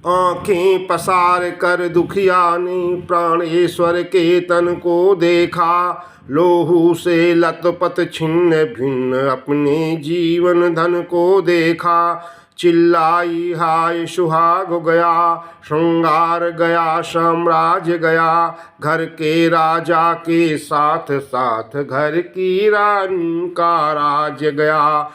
आंखें पसार कर दुखिया ने प्राणेश्वर के तन को देखा। लोहू से लतपत छिन्न भिन्न अपने जीवन धन को देखा। चिल्लाई हाय सुहाग गया, श्रृंगार गया, साम्राज्य गया। घर के राजा के साथ साथ घर की रानी का राज्य गया।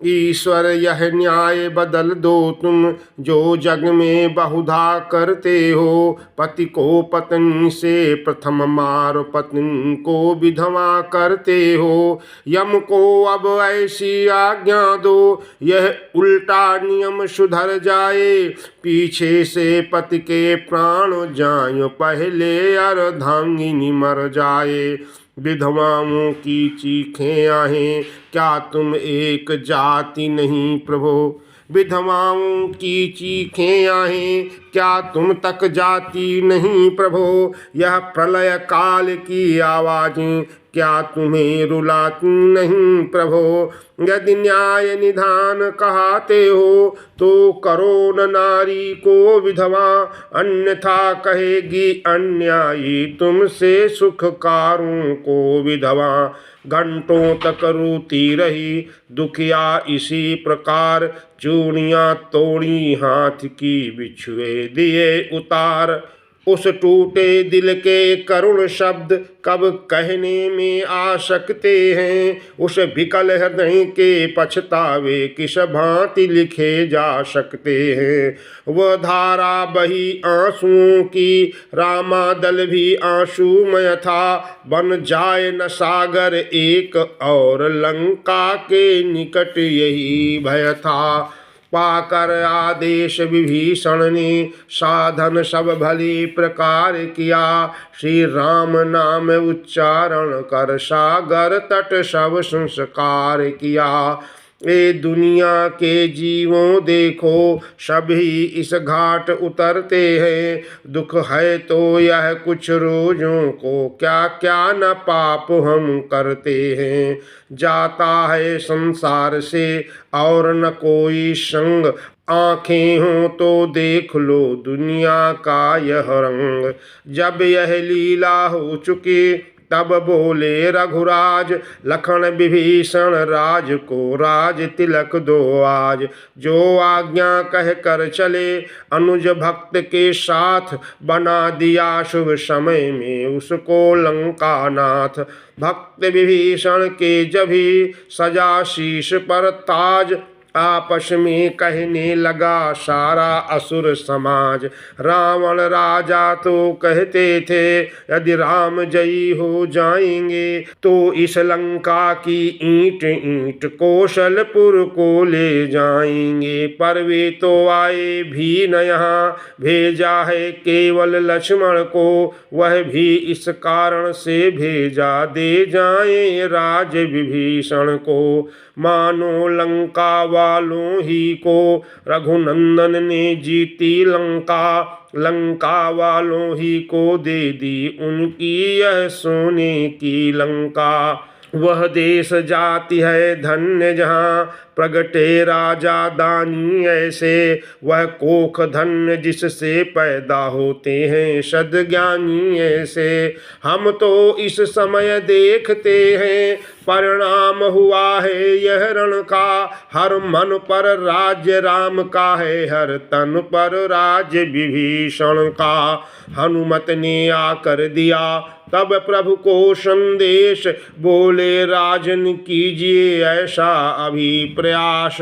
ईश्वर यह न्याय बदल दो तुम, जो जग में बहुधा करते हो। पति को पत्नी से प्रथम मार, पत्नी को विधवा करते हो। यम को अब ऐसी आज्ञा दो, यह उल्टा नियम सुधर जाए। पीछे से पति के प्राण जाए, पहले अर्धांगिनी मर जाए। विधवाओं की चीखें आहें, क्या तुम एक जाति नहीं प्रभो। विधवाओं की चीखें आहें, क्या तुम तक जाति नहीं प्रभो। यह प्रलय काल की आवाज़ें, क्या तुम्हें रुलाती नहीं प्रभो। यदि न्याय निधान कहते हो, तो करो न नारी को विधवा। अन्यथा कहेगी अन्यायी तुमसे सुखकारों को विधवा। घंटों तक रोती रही दुखिया इसी प्रकार, चूड़ियाँ तोड़ी हाथ की बिछुए दिए उतार। उस टूटे दिल के करुण शब्द कब कहने में आ सकते हैं। उस विकल हृदय के पछतावे किस भांति लिखे जा सकते हैं। वह धारा बही आंसुओं की, रामादल भी आंसुमय था। बन जाए न सागर एक और, लंका के निकट यही भय था। पाकर आदेश विभीषण ने, साधन सब भली प्रकार किया। श्री राम नाम उच्चारण कर, सागर तट सब संस्कार किया। ए दुनिया के जीवों देखो, सभी इस घाट उतरते हैं। दुख है तो यह कुछ रोजों को, क्या क्या न पाप हम करते हैं। जाता है संसार से और न कोई संग, आँखें हों तो देख लो दुनिया का यह रंग। जब यह लीला हो चुकी तब बोले रघुराज, लखन विभीषण राज को राज तिलक दो आज। जो आज्ञा कह कर चले अनुज भक्त के साथ, बना दिया शुभ समय में उसको लंका नाथ। भक्त विभीषण के जभी सजा शीश पर ताज, आपस में कहने लगा सारा असुर समाज। रावण राजा तो कहते थे, यदि राम जयी हो जाएंगे तो इस लंका की ईंट ईंट कौशलपुर को ले जाएंगे। पर वे तो आए भी न यहाँ, भेजा है केवल लक्ष्मण को। वह भी इस कारण से भेजा, दे जाए राज विभीषण को। मानो लंका वालों ही को रघुनंदन ने जीती लंका, लंका वालों ही को दे दी उनकी यह सोने की लंका। वह देश जाति है धन्य जहाँ, प्रगटे राजा दानी ऐसे। वह कोख धन्य जिससे पैदा होते हैं सद्ज्ञानी ऐसे। हम तो इस समय देखते हैं, परिणाम हुआ है यह रण का। हर मन पर राज्य राम का है, हर तन पर राज्य विभीषण का। हनुमत ने आकर दिया तब प्रभु को संदेश, बोले राजन कीजिए ऐसा अभी प्रयास।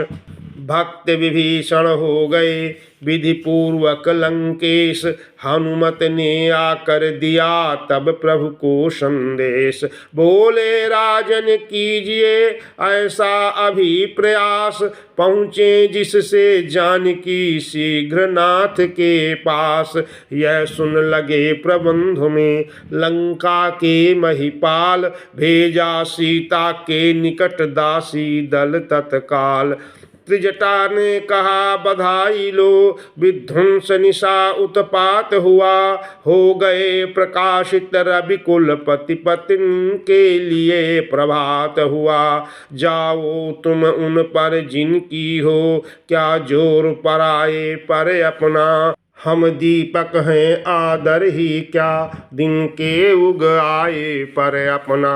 भक्त विभीषण हो गए विधि पूर्वक लंकेश, हनुमत ने आकर दिया तब प्रभु को संदेश। बोले राजन कीजिए ऐसा अभी प्रयास, पहुँचे जिससे जानकी शीघ्र नाथ के पास। यह सुन लगे प्रबंध में लंका के महिपाल, भेजा सीता के निकट दासी दल तत्काल। त्रिजटा ने कहा बधाई लो, विध्वंस निशा उत्पात हुआ, हो गए प्रकाशित रविकुल पति पत्नी के लिए प्रभात हुआ। जाओ तुम उन पर जिनकी हो क्या जोर, पराए पर अपना हम दीपक हैं आदर ही क्या, दिन के उग आए पर अपना।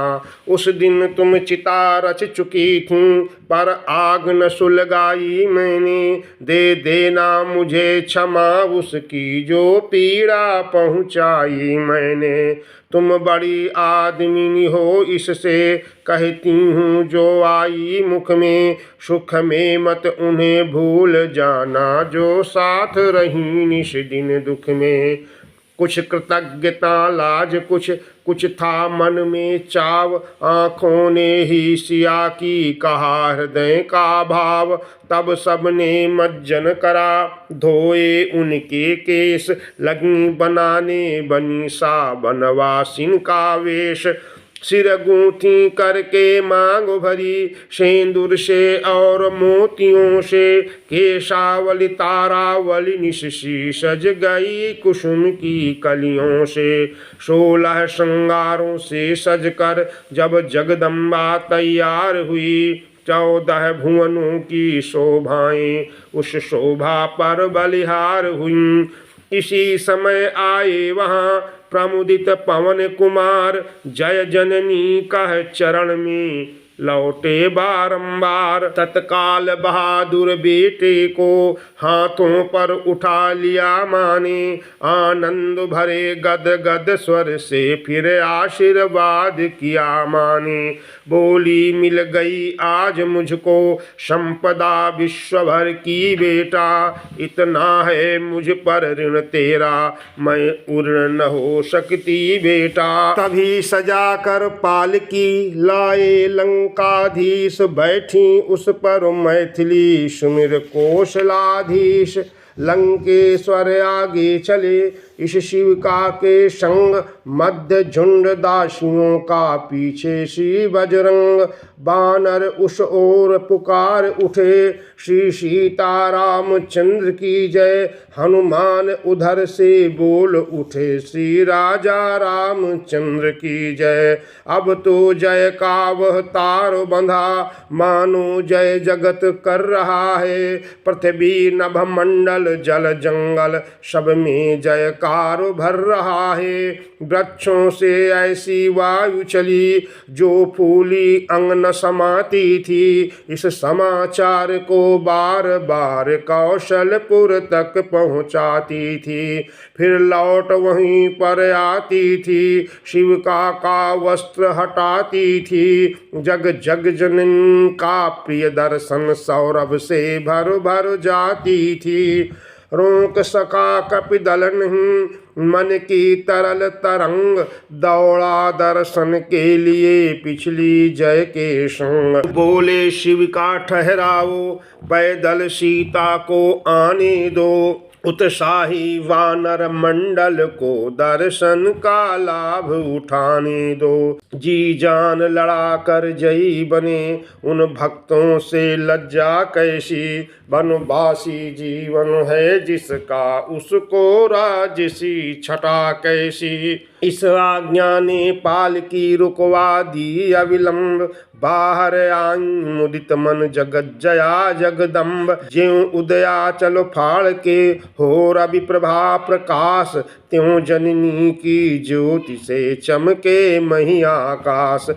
उस दिन तुम चिता रच चुकी थी पर आग न सुलगाई मैंने, दे देना मुझे क्षमा उसकी जो पीड़ा पहुँचाई मैंने। तुम बड़ी आदमी हो इससे कहती हूँ जो आई मुख में, सुख में मत उन्हें भूल जाना जो साथ रही निश दिन दुख में। कुछ कृतज्ञता लाज कुछ था मन में चाव, आँखों ने ही सिया की कहा हृदय का भाव। तब सबने मज्जन करा धोए उनके केश, लगी बनाने बनी सा बनवासिन का वेश। सिर गूंथी करके मांग भरी सेंदूर से और मोतियों से, केशावली तारावली निशि सज गई कुसुम की कलियों से। 16 श्रृंगारों से सजकर जब जगदम्बा तैयार हुई, 14 भुवनों की शोभाएं उस शोभा पर बलिहार हुई। इसी समय आए वहाँ प्रमुदित पवन कुमार, जय जननी कह चरण में लौटे बारंबार। तत्काल बहादुर बेटे को हाथों पर उठा लिया माने, आनंद भरे गद गद स्वर से फिर आशीर्वाद किया माने। बोली मिल गई आज मुझको संपदा विश्व भर की बेटा, इतना है मुझ पर ऋण तेरा मैं उर्ण न हो सकती बेटा। तभी सजा कर पालकी लाए लंकाधीश, बैठी उस पर मैथिली सुमिर कौशलाधीश। लंकेश्वर आगे चले इस शिविका के संग, मध्य झुंड दासियों का पीछे श्री बजरंग। बानर उस ओर पुकार उठे श्री सीता रामचंद्र की जय, हनुमान उधर से बोल उठे श्री राजा रामचंद्र की जय। अब तो जय का वह तार बंधा मानो जय जगत कर रहा है, पृथ्वी नभ मंडल जल जंगल सब में जयकार भर रहा है। वृक्षों से ऐसी वायु चली जो फूली अंग न समाती थी, इस समाचार को बार बार कौशलपुर तक पहुँचाती थी, फिर लौट वहीं पर आती थी, शिविका का वस्त्र हटाती थी। जग जग जननी का प्रिय दर्शन सौरभ से भर भर जाती थी। रोक सका कपिदल नहीं मन की तरल तरंग, दौड़ा दर्शन के लिए पिछली जय के संग। बोले शिव का ठहराओ पैदल सीता को आने दो, उत्साही वानर मंडल को दर्शन का लाभ उठाने दो। जी जान लड़ा कर जयी बने उन भक्तों से लज्जा कैसी, वनवासी जीवन है जिसका उसको राजसी छटा कैसी। इस आज्ञा ने पालकी रुकवा दी अविलंब, बाहर आई मुदित मन जगत जया जगदम्ब। ज्यों उदया चलो फाड़ के हो रवि प्रभा प्रकाश, त्यों जननी की ज्योति से चमके मही आकाश।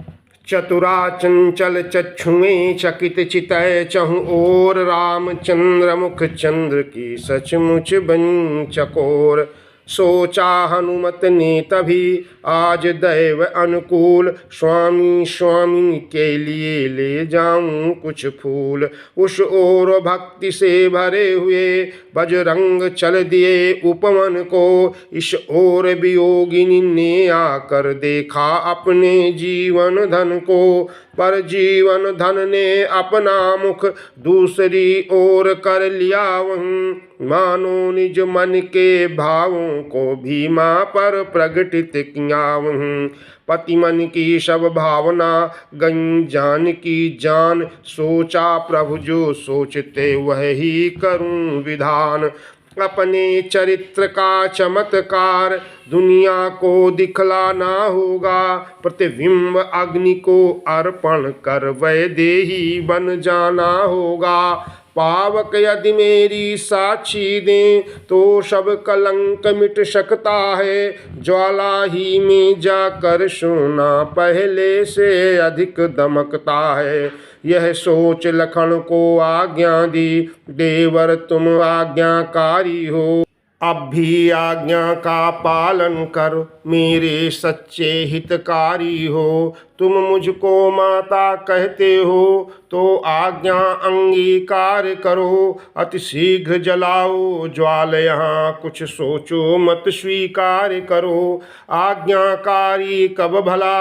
चतुरा चंचल चक्षुएं चकित चितय चहु ओर, रामचंद्र मुख चंद्र की सचमुच बनी चकोर। सोचा हनुमत ने तभी आज दैव अनुकूल, स्वामी स्वामी के लिए ले जाऊं कुछ फूल। उस ओर भक्ति से भरे हुए बजरंग चल दिए उपवन को, इस ओर वियोगिनी ने आकर देखा अपने जीवन धन को। पर जीवन धन ने अपना मुख दूसरी ओर कर लिया वहीं, मानो निज मन के भावों को भी माँ पर प्रगटित कियावहूँ। पति मन की सब भावना गई जान की जान, सोचा प्रभु जो सोचते वह ही करूँ विधान। अपने चरित्र का चमत्कार दुनिया को दिखलाना होगा, प्रतिबिंब अग्नि को अर्पण कर वैदेही बन जाना होगा। पावक यदि मेरी साक्षी दें तो सब कलंक मिट सकता है, ज्वाला ही में जाकर सोना पहले से अधिक दमकता है। यह सोच लखन को आज्ञा दी, देवर तुम आज्ञाकारी हो। अब भी आज्ञा का पालन कर, मेरे सच्चे हितकारी हो। तुम मुझको माता कहते हो तो आज्ञा अंगीकार करो। अति शीघ्र जलाओ ज्वाल यहाँ, कुछ सोचो मत स्वीकार करो। आज्ञाकारी कब भला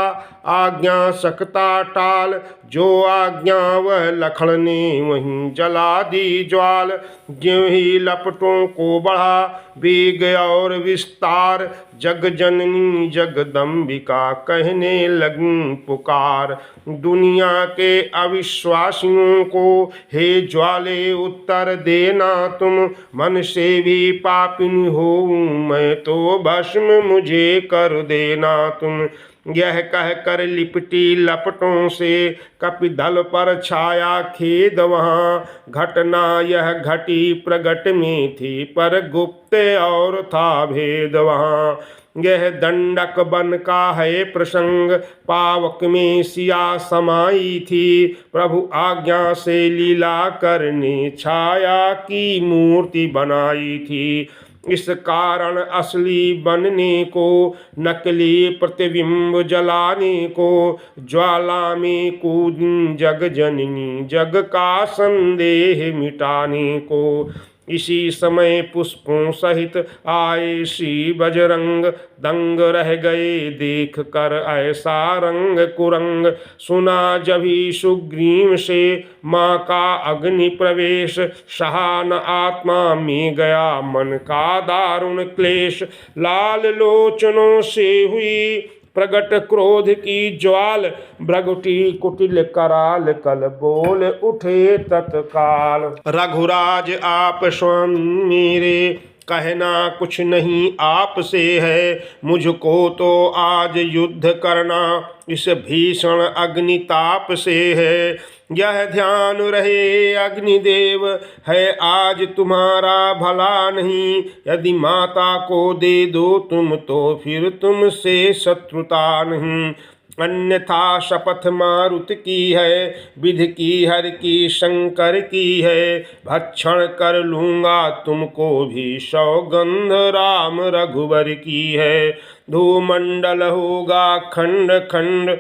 आज्ञा सकता टाल, जो आज्ञा वह लखन ने वहीं जला दी ज्वाल। ज्यों ही लपटों को बढ़ा वेग और विस्तार, जग जननी जगदम्बिका कहने लगी पुकार। दुनिया के अविश्वासियों को हे ज्वाले उत्तर देना तुम, मन से भी पापिनी हो मैं तो भस्म मुझे कर देना तुम। यह कह कर लिपटी लपटों से कपिदल पर छाया खेद वहाँ। घटना यह घटी प्रगट में थी पर गुप्त और था भेद वहाँ। यह दंडक बन का है प्रसंग, पावक में सिया समाई थी। प्रभु आज्ञा से लीला करने छाया की मूर्ति बनाई थी। इस कारण असली बनने को नकली प्रतिबिंब जलाने को, ज्वाला में कूदी जग जननी जग का संदेह मिटाने को। इसी समय पुष्पों सहित आए श्री बजरंग, दंग रह गए देख कर ऐसा रंग कुरंग। सुना जभी सुग्रीव से माँ का अग्नि प्रवेश, सहा न आत्मा में गया मन का दारुण क्लेश। लाल लोचनों से हुई प्रगट क्रोध की ज्वाल, भ्रगुटी कुटिल कराल कल बोल उठे तत्काल। रघुराज आप स्वयं मेरे कहना कुछ नहीं आपसे है, मुझको तो आज युद्ध करना इस भीषण अग्निताप से है। यह ध्यान रहे अग्निदेव है आज तुम्हारा भला नहीं, यदि माता को दे दो तुम तो फिर तुमसे शत्रुता नहीं। अन्यथा शपथ मारुत की है, विधि की हर की शंकर की है। भक्षण कर लूँगा तुमको भी सौगंध राम रघुवर की है। धूमंडल होगा खंड खंड,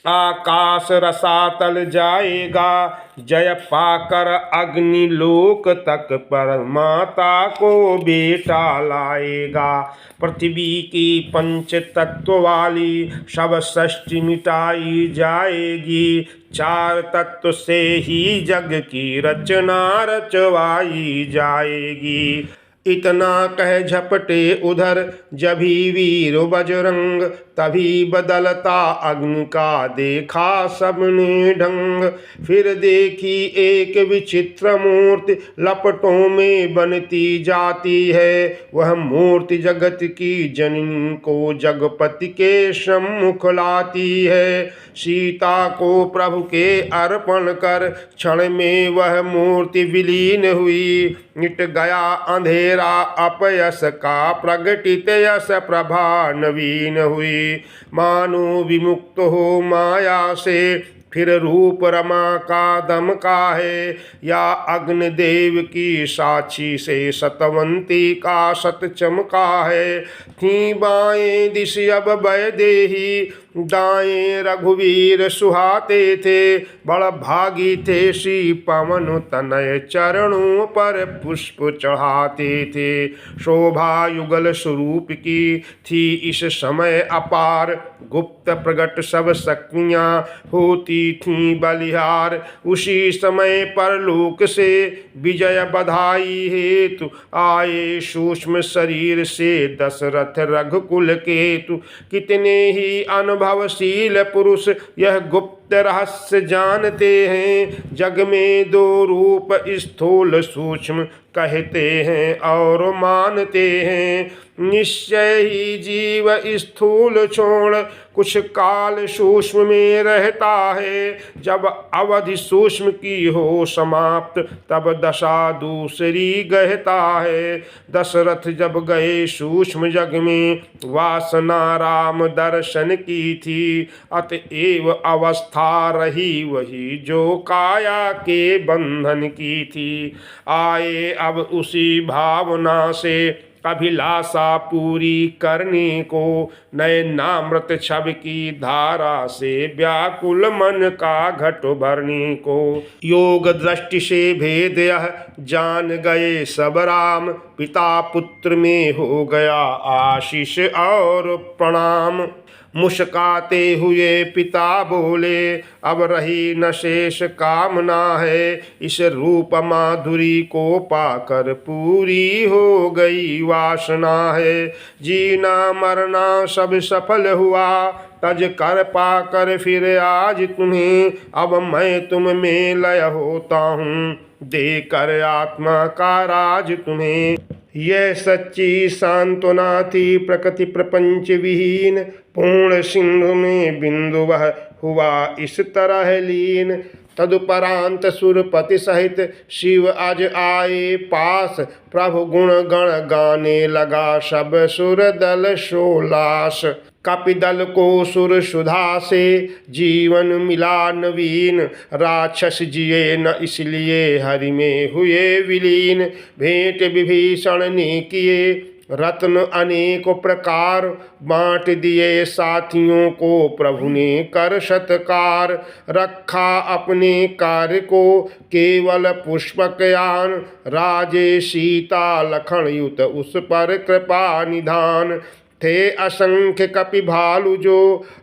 आकाश रसातल जाएगा। जय पाकर अग्निलोक तक पर माता को बेटा लाएगा। पृथ्वी की पंच तत्व वाली सब सृष्टि मिटाई जाएगी, चार तत्व से ही जग की रचना रचवाई जाएगी। इतना कह झपटे उधर जभी वीर बजरंग, तभी बदलता अग्नि का देखा सबने ढंग। फिर देखी एक विचित्र मूर्ति लपटों में बनती जाती है, वह मूर्ति जगत की जननी को जगपति के सम्मुख लाती है। सीता को प्रभु के अर्पण कर क्षण में वह मूर्ति विलीन हुई। मिट गया अंधेरा अपयस का, प्रगटित यश प्रभा नवीन हुई। मानो विमुक्त हो माया से फिर रूप रमा का दम का है, या अग्निदेव की साक्षी से सतवंती का सत चमका है। थी बाएं दिश अब वैदेही दाएं रघुवीर सुहाते थे, बड़ भागी थे श्री पवन तनय चरणों पर पुष्प चढ़ाते थे। शोभा युगल स्वरूप की थी इस समय अपार, गुप्त प्रगट सब शक्तियाँ होती थीं बलिहार। उसी समय परलोक से विजय बधाई हेतु आए सूक्ष्म शरीर से दशरथ रघुकुल केतु। कितने ही अनुभवशील पुरुष यह गुप्त रहस्य जानते हैं, जग में दो रूप स्थूल सूक्ष्म कहते हैं और मानते हैं। निश्चय ही जीव स्थूल छोड़ कुछ काल सूक्ष्म में रहता है, जब अवधि सूक्ष्म की हो समाप्त तब दशा दूसरी गहता है। दशरथ जब गए सूक्ष्म जग में, वासना राम दर्शन की थी, अतएव अवस्था रही वही जो काया के बंधन की थी। आए अब उसी भावना से अभिलाषा पूरी करने को, नए नामृत छब की धारा से व्याकुल मन का घट भरने को। योग दृष्टि से भेद यह जान गए सब राम, पिता पुत्र में हो गया आशीष और प्रणाम। मुस्काते हुए पिता बोले, अब रही न शेष कामना है, इस रूप माधुरी को पाकर पूरी हो गई वासना है। जीना मरना सब सफल हुआ, तज कर पाकर फिर आज तुम्हें, अब मैं तुम में लय होता हूँ, देकर आत्मा का राज तुम्हें। यह सच्ची सांत्वना थी प्रकृति प्रपंच विहीन, पूर्ण सिंधु में बिंदु वह हुआ इस तरह लीन। तदुपरांत सुरपति सहित शिव आज आए पास, प्रभु गुण गण गाने लगा सब सुर दल सोलास। कपिदल को सुर सुधा से जीवन मिला नवीन, राक्षस जिए न इसलिए हरि में हुए विलीन। भेंट विभीषण ने किए रत्न अनेक प्रकार, बांट दिए साथियों को प्रभु ने कर सत्कार। रखा अपने कार्य को केवल पुष्पक यान, राजे सीता लखन युत उस पर कृपा निधान। थे असंख्य कपि भालु जो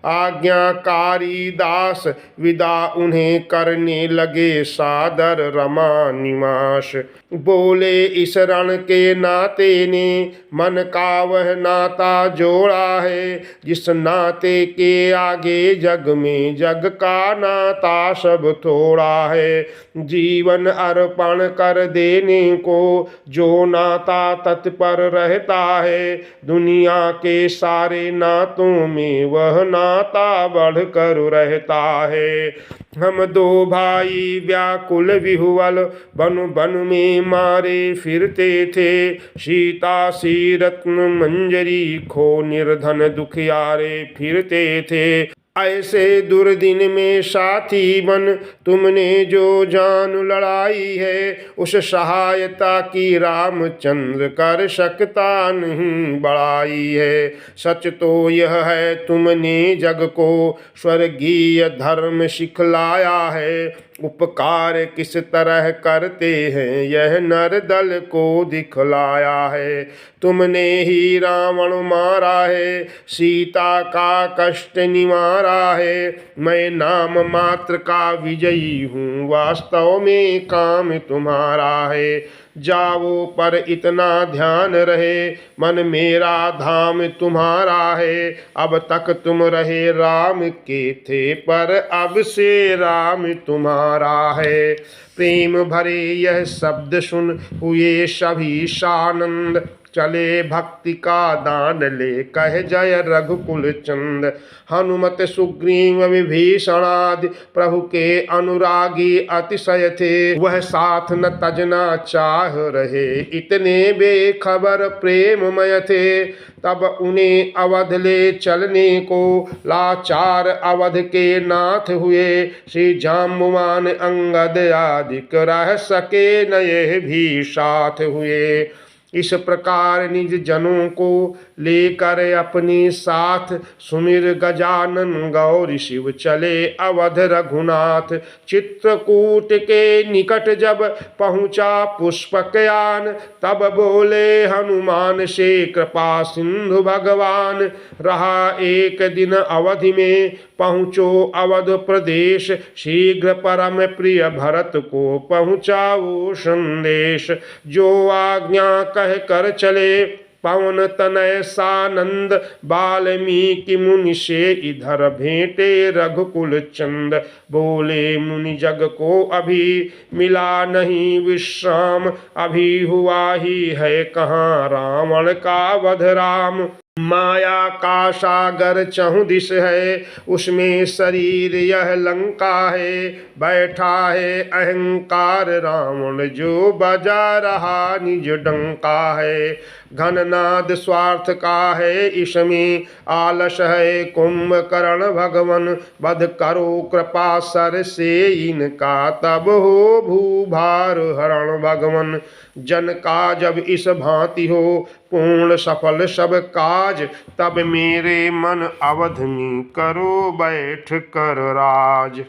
आज्ञाकारी दास, विदा उन्हें करने लगे सादर रमा निवास। बोले इस रण के नाते ने मन का वह नाता जोड़ा है, जिस नाते के आगे जग में जग का नाता सब थोड़ा है। जीवन अर्पण कर देने को जो नाता तत्पर रहता है, दुनिया के सारे नातों में वह नाता बढ़कर रहता है। हम दो भाई व्याकुल विहुवल बन बन में मारे फिरते थे, सीता सी रत्न मंजरी खो निर्धन दुखियारे फिरते थे। ऐसे दुर्दिन में साथी बन तुमने जो जान लड़ाई है, उस सहायता की रामचंद्र कर सकता नहीं बड़ाई है। सच तो यह है तुमने जग को स्वर्गीय धर्म सिखलाया है, उपकार किस तरह करते हैं यह नर दल को दिखलाया है। तुमने ही रावण मारा है, सीता का कष्ट निवारा है, मैं नाम मात्र का विजयी हूँ, वास्तव में काम तुम्हारा है। जाओ पर इतना ध्यान रहे, मन मेरा धाम तुम्हारा है। अब तक तुम रहे राम के थे, पर अब से राम तुम्हारा है। प्रेम भरे यह शब्द सुन हुए सभी सानंद, चले भक्ति का दान ले कह जय रघुकुल चंद। हनुमत सुग्रीव विभीषणादि प्रभु के अनुरागी अतिशय थे, वह साथ न तजना चाह रहे, इतने बेखबर प्रेममय थे। तब उन्हें अवध ले चलने को लाचार अवध के नाथ हुए, श्री जाम्बुवान अंगद आदि रह सके न ये भी साथ हुए। इस प्रकार निज जनों को लेकर अपने साथ सुमिर गजानन गौरी शिव चले अवध रघुनाथ। चित्रकूट के निकट जब पहुँचा पुष्पकयान, तब बोले हनुमान से कृपा सिंधु भगवान। रहा एक दिन अवधि में पहुँचो अवध प्रदेश, शीघ्र परम प्रिय भरत को पहुँचाओ संदेश। जो आज्ञा कह कर चले पवन तनय सानंद, वाल्मीकि मुनि से इधर भेंटे रघुकुल चंद। बोले मुनि जग को अभी मिला नहीं विश्राम, अभी हुआ ही है कहाँ रावण का वध राम। माया का सागर चहुं दिश है, उसमें शरीर यह लंका है। बैठा है अहंकार रावण, जो बजा रहा निज डंका है। घननाद स्वार्थ का है इसमें, आलस है कुंभकर्ण भगवन। वध करो कृपा सर से इनका, तब हो भूभार हरण भगवन। जन का जब इस भांति हो पूर्ण सफल सब काज, तब मेरे मन अवध में करो बैठ कर राज।